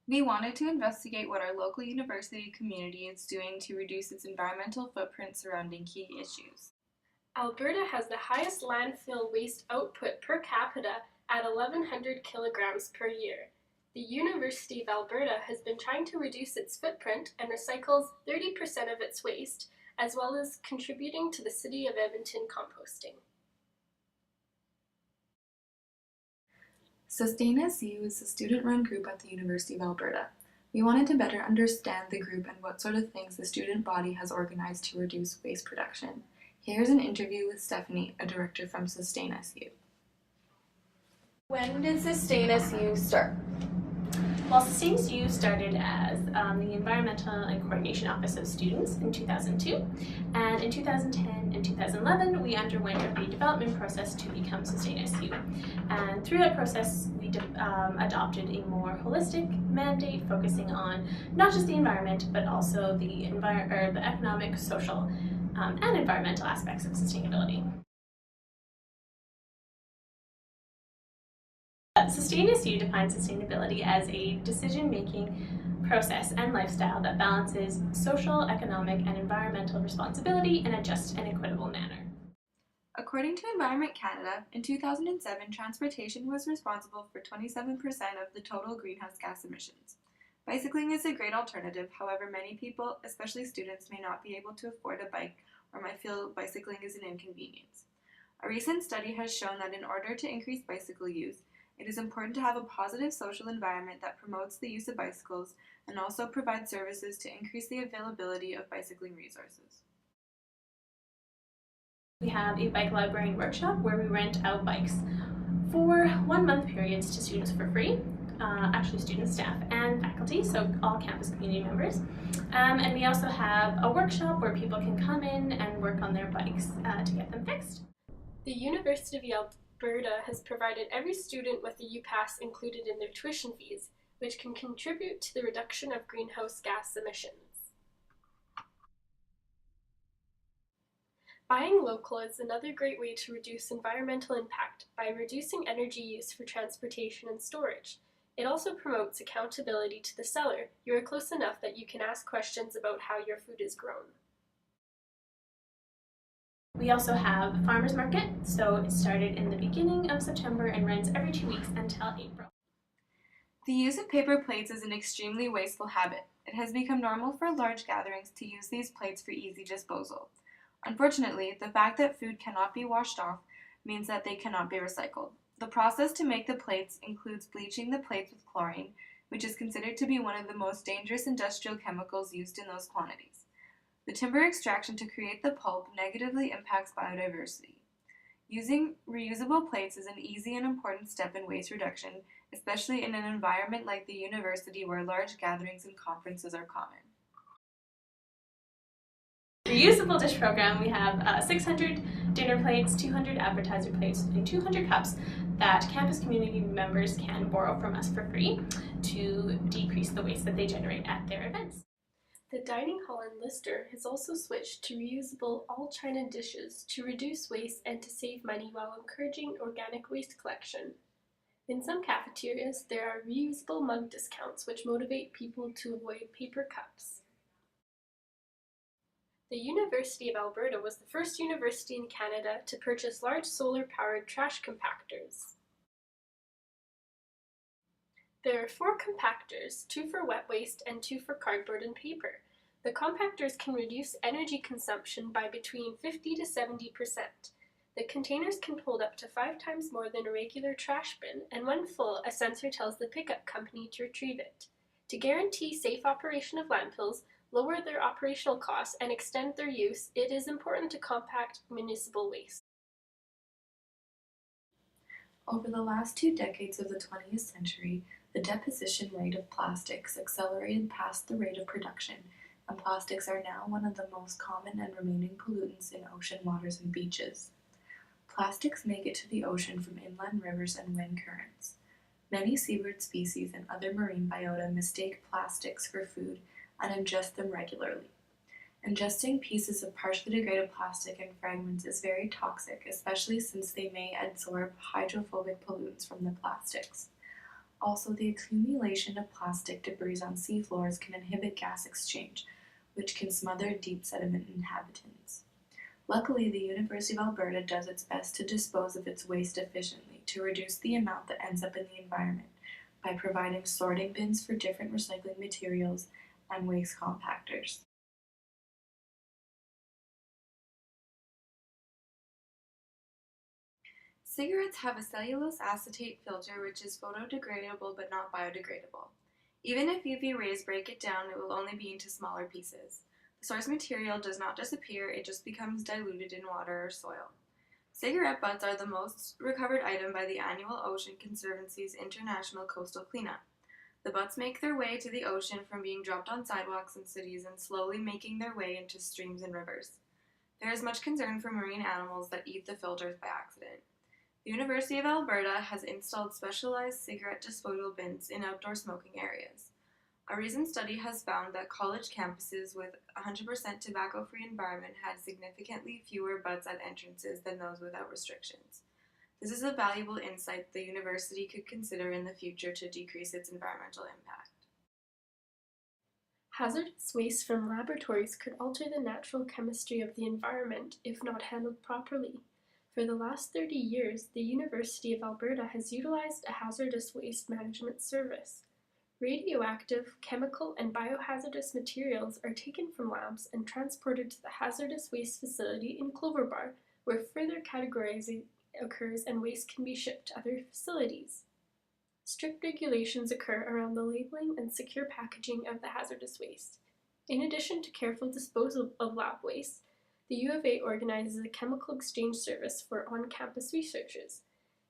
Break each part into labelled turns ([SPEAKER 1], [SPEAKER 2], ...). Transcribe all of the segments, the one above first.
[SPEAKER 1] We wanted to investigate what our local university community is doing to reduce its environmental footprint surrounding key issues.
[SPEAKER 2] Alberta has the highest landfill waste output per capita at 1,100 kilograms per year. The University of Alberta has been trying to reduce its footprint and recycles 30% of its waste, as well as contributing to the City of Edmonton composting.
[SPEAKER 1] Sustain SU is a student-run group at the University of Alberta. We wanted to better understand the group and what sort of things the student body has organized to reduce waste production. Here's an interview with Stephanie, a director from Sustain SU. When did Sustain SU start?
[SPEAKER 3] Well, Sustain SU started as the Environmental and Coordination Office of Students in 2002, and in 2010 and 2011 we underwent a redevelopment process to become Sustain SU. And through that process we adopted a more holistic mandate focusing on not just the environment but also the economic, social, and environmental aspects of sustainability. Sustain SU defines sustainability as a decision-making process and lifestyle that balances social, economic, and environmental responsibility in a just and equitable manner.
[SPEAKER 1] According to Environment Canada, in 2007, transportation was responsible for 27% of the total greenhouse gas emissions. Bicycling is a great alternative, however, many people, especially students, may not be able to afford a bike or might feel bicycling is an inconvenience. A recent study has shown that in order to increase bicycle use, it is important to have a positive social environment that promotes the use of bicycles and also provides services to increase the availability of bicycling resources.
[SPEAKER 3] We have a bike library workshop where we rent out bikes for 1 month periods to students for free, actually students, staff, and faculty, so all campus community members. And we also have a workshop where people can come in and work on their bikes to get them fixed.
[SPEAKER 2] The University of Alberta has provided every student with a U-Pass included in their tuition fees, which can contribute to the reduction of greenhouse gas emissions. Buying local is another great way to reduce environmental impact by reducing energy use for transportation and storage. It also promotes accountability to the seller. You are close enough that you can ask questions about how your food is grown.
[SPEAKER 3] We also have a farmers market, so it started in the beginning of September and runs every 2 weeks until April.
[SPEAKER 1] The use of paper plates is an extremely wasteful habit. It has become normal for large gatherings to use these plates for easy disposal. Unfortunately, the fact that food cannot be washed off means that they cannot be recycled. The process to make the plates includes bleaching the plates with chlorine, which is considered to be one of the most dangerous industrial chemicals used in those quantities. The timber extraction to create the pulp negatively impacts biodiversity. Using reusable plates is an easy and important step in waste reduction, especially in an environment like the university where large gatherings and conferences are common.
[SPEAKER 3] Reusable dish program, we have 600 dinner plates, 200 appetizer plates, and 200 cups that campus community members can borrow from us for free to decrease the waste that they generate at their events.
[SPEAKER 2] The dining hall in Lister has also switched to reusable all-china dishes to reduce waste and to save money while encouraging organic waste collection. In some cafeterias, there are reusable mug discounts which motivate people to avoid paper cups. The University of Alberta was the first university in Canada to purchase large solar-powered trash compactors. There are 4 compactors, 2 for wet waste and 2 for cardboard and paper. The compactors can reduce energy consumption by between 50 to 70%. The containers can hold up to 5 times more than a regular trash bin, and when full, a sensor tells the pickup company to retrieve it. To guarantee safe operation of landfills, lower their operational costs, and extend their use, it is important to compact municipal waste.
[SPEAKER 1] Over the last 2 decades of the 20th century, the deposition rate of plastics accelerated past the rate of production, and plastics are now one of the most common and remaining pollutants in ocean waters and beaches. Plastics make it to the ocean from inland rivers and wind currents. Many seabird species and other marine biota mistake plastics for food and ingest them regularly. Ingesting pieces of partially degraded plastic and fragments is very toxic, especially since they may absorb hydrophobic pollutants from the plastics. Also, the accumulation of plastic debris on seafloors can inhibit gas exchange, which can smother deep sediment inhabitants. Luckily, the University of Alberta does its best to dispose of its waste efficiently to reduce the amount that ends up in the environment by providing sorting bins for different recycling materials and waste compactors. Cigarettes have a cellulose acetate filter which is photodegradable but not biodegradable. Even if UV rays break it down, it will only be into smaller pieces. The source material does not disappear, it just becomes diluted in water or soil. Cigarette butts are the most recovered item by the annual Ocean Conservancy's International Coastal Cleanup. The butts make their way to the ocean from being dropped on sidewalks in cities and slowly making their way into streams and rivers. There is much concern for marine animals that eat the filters by accident. The University of Alberta has installed specialized cigarette disposal bins in outdoor smoking areas. A recent study has found that college campuses with 100% tobacco-free environment had significantly fewer butts at entrances than those without restrictions. This is a valuable insight the university could consider in the future to decrease its environmental impact.
[SPEAKER 2] Hazardous waste from laboratories could alter the natural chemistry of the environment if not handled properly. For the last 30 years, the University of Alberta has utilized a hazardous waste management service. Radioactive, chemical, and biohazardous materials are taken from labs and transported to the hazardous waste facility in Clover Bar, where further categorizing occurs and waste can be shipped to other facilities. Strict regulations occur around the labeling and secure packaging of the hazardous waste. In addition to careful disposal of lab waste, the U of A organizes a chemical exchange service for on-campus researchers.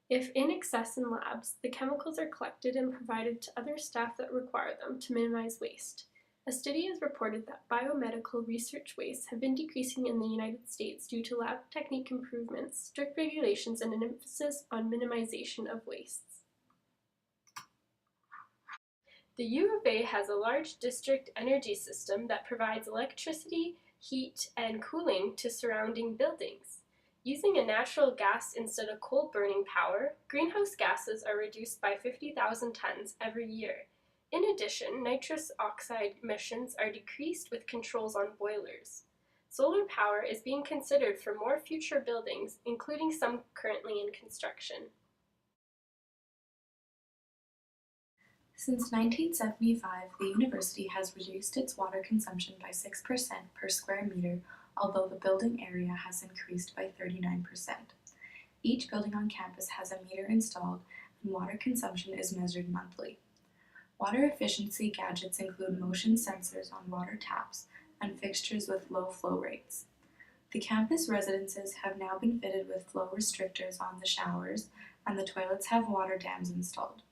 [SPEAKER 2] If in excess in labs, the chemicals are collected and provided to other staff that require them to minimize waste. A study has reported that biomedical research wastes have been decreasing in the United States due to lab technique improvements, strict regulations, and an emphasis on minimization of wastes. The U of A has a large district energy system that provides electricity, heat, and cooling to surrounding buildings. Using a natural gas instead of coal-burning power, greenhouse gases are reduced by 50,000 tons every year. In addition, nitrous oxide emissions are decreased with controls on boilers. Solar power is being considered for more future buildings, including some currently in construction.
[SPEAKER 1] Since 1975, the university has reduced its water consumption by 6% per square meter, although the building area has increased by 39%. Each building on campus has a meter installed, and water consumption is measured monthly. Water efficiency gadgets include motion sensors on water taps and fixtures with low flow rates. The campus residences have now been fitted with flow restrictors on the showers, and the toilets have water dams installed.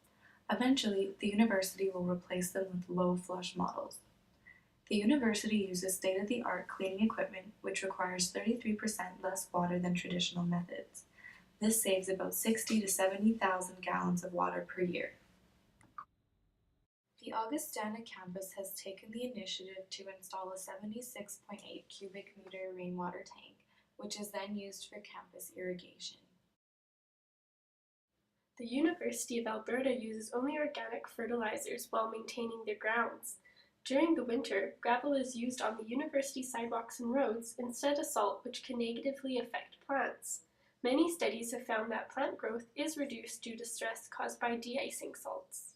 [SPEAKER 1] Eventually, the university will replace them with low flush models. The university uses state-of-the-art cleaning equipment, which requires 33% less water than traditional methods. This saves about 60,000 to 70,000 gallons of water per year. The Augustana campus has taken the initiative to install a 76.8 cubic meter rainwater tank, which is then used for campus irrigation.
[SPEAKER 2] The University of Alberta uses only organic fertilizers while maintaining their grounds. During the winter, gravel is used on the university sidewalks and roads instead of salt, which can negatively affect plants. Many studies have found that plant growth is reduced due to stress caused by de-icing salts.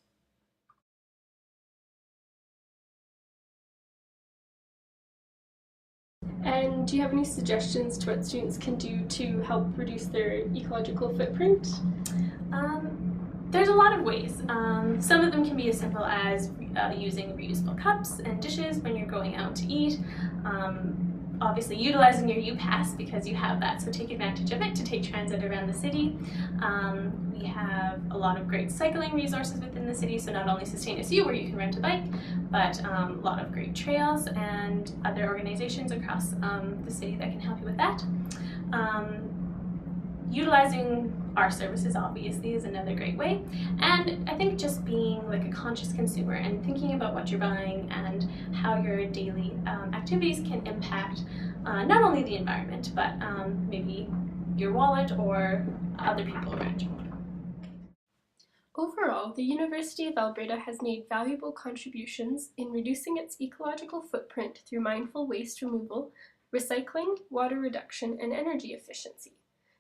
[SPEAKER 2] And do you have any suggestions to what students can do to help reduce their ecological footprint?
[SPEAKER 3] There's a lot of ways. Some of them can be as simple as using reusable cups and dishes when you're going out to eat. Obviously utilizing your U-Pass because you have that, so take advantage of it to take transit around the city. We have a lot of great cycling resources within the city, so not only Sustain SU where you can rent a bike, but a lot of great trails and other organizations across the city that can help you with that. Utilizing our services obviously is another great way, and I think just being like a conscious consumer and thinking about what you're buying and how your daily activities can impact not only the environment but maybe your wallet or other people around you.
[SPEAKER 2] Overall, the University of Alberta has made valuable contributions in reducing its ecological footprint through mindful waste removal, recycling, water reduction, and energy efficiency.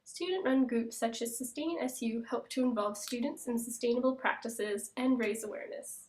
[SPEAKER 2] Student-run groups such as Sustain SU help to involve students in sustainable practices and raise awareness.